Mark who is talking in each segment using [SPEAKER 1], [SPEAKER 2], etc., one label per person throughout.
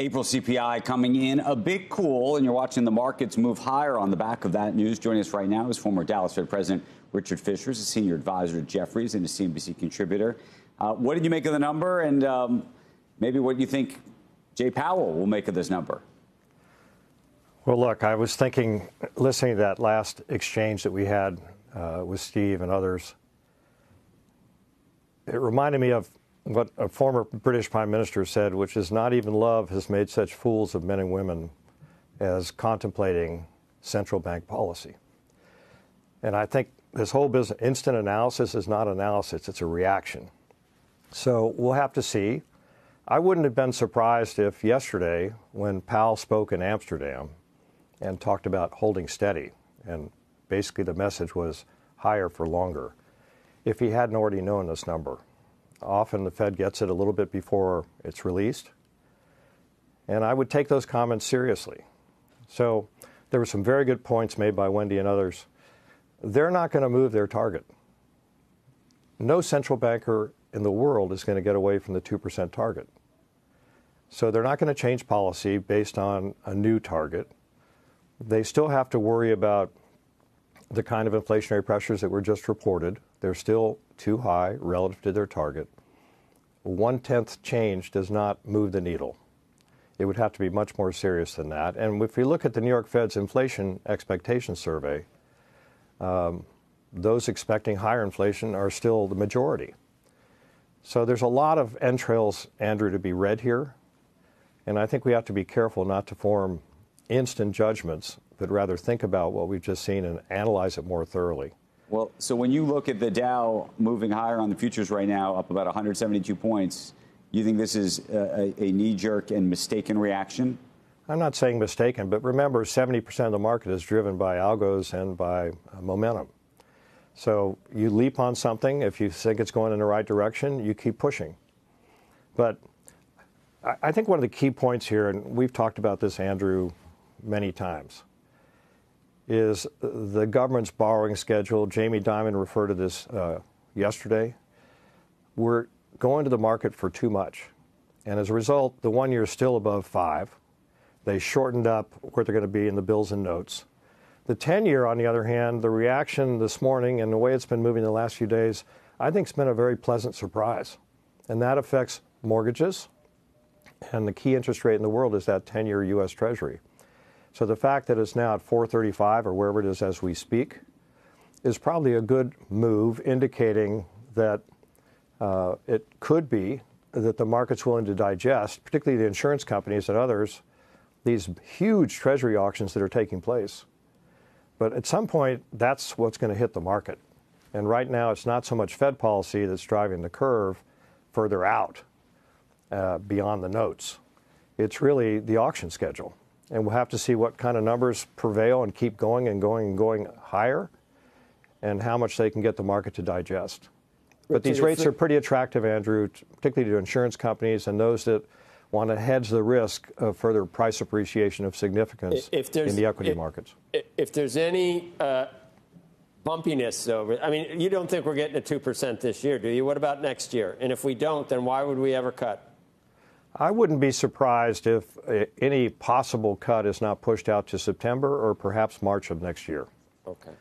[SPEAKER 1] April CPI coming in a bit cool, and you're watching the markets move higher on the back of that news. Joining us right now is former Dallas Fed President Richard Fisher, a senior advisor to Jefferies and a CNBC contributor. What did you make of the number, and maybe what you think Jay Powell will make of this number?
[SPEAKER 2] Well, look, I was thinking, listening to that last exchange that we had with Steve and others, it reminded me of what a former British Prime Minister said, which is not even love has made such fools of men and women as contemplating central bank policy. And I think this whole business, instant analysis is not analysis, it's a reaction. So we'll have to see. I wouldn't have been surprised if yesterday, when Powell spoke in Amsterdam and talked about holding steady, and basically the message was higher for longer, if he hadn't already known this number. Often the Fed gets it a little bit before it's released. And I would take those comments seriously. So there were some very good points made by Wendy and others. They're not going to move their target. No central banker in the world is going to get away from the 2% target. So they're not going to change policy based on a new target. They still have to worry about the kind of inflationary pressures that were just reported. They're still too high relative to their target. 1/10 change does not move the needle. It would have to be much more serious than that. And if we look at the New York Fed's inflation expectation survey, those expecting higher inflation are still the majority. So there's a lot of entrails, Andrew, to be read here. And I think we have to be careful not to form instant judgments, but rather think about what we've just seen and analyze it more thoroughly.
[SPEAKER 1] Well, so when you look at the Dow moving higher on the futures right now, up about 172 points, you think this is a knee-jerk and mistaken reaction?
[SPEAKER 2] I'm not saying mistaken, but remember, 70% of the market is driven by algos and by momentum. So you leap on something. If you think it's going in the right direction, you keep pushing. But I think one of the key points here, and we've talked about this, Andrew, many times, is the government's borrowing schedule. Jamie Dimon referred to this yesterday. We're going to the market for too much. And as a result, the 1 year is still above 5. They shortened up where they're going to be in the bills and notes. The 10-year, on the other hand, the reaction this morning and the way it's been moving the last few days, I think it's been a very pleasant surprise. And that affects mortgages. And the key interest rate in the world is that 10-year U.S. Treasury. So the fact that it's now at 435 or wherever it is as we speak is probably a good move, indicating that it could be that the market's willing to digest, particularly the insurance companies and others, these huge Treasury auctions that are taking place. But at some point, that's what's going to hit the market. And right now, it's not so much Fed policy that's driving the curve further out beyond the notes. It's really the auction schedule. And we'll have to see what kind of numbers prevail and keep going and going and going higher, and how much they can get the market to digest. But these rates are pretty attractive, Andrew, particularly to insurance companies and those that want to hedge the risk of further price appreciation of significance in the equity markets.
[SPEAKER 3] If there's any bumpiness over, I mean, you don't think we're getting to 2% this year, do you? What about next year? And if we don't, then why would we ever cut?
[SPEAKER 2] I wouldn't be surprised if any possible cut is not pushed out to September or perhaps March of next year.
[SPEAKER 3] Okay.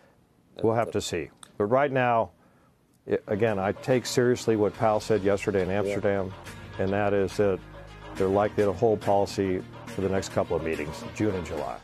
[SPEAKER 2] We'll have to see. But right now, again, I take seriously what Powell said yesterday in Amsterdam, and that is that they're likely to hold policy for the next couple of meetings, June and July.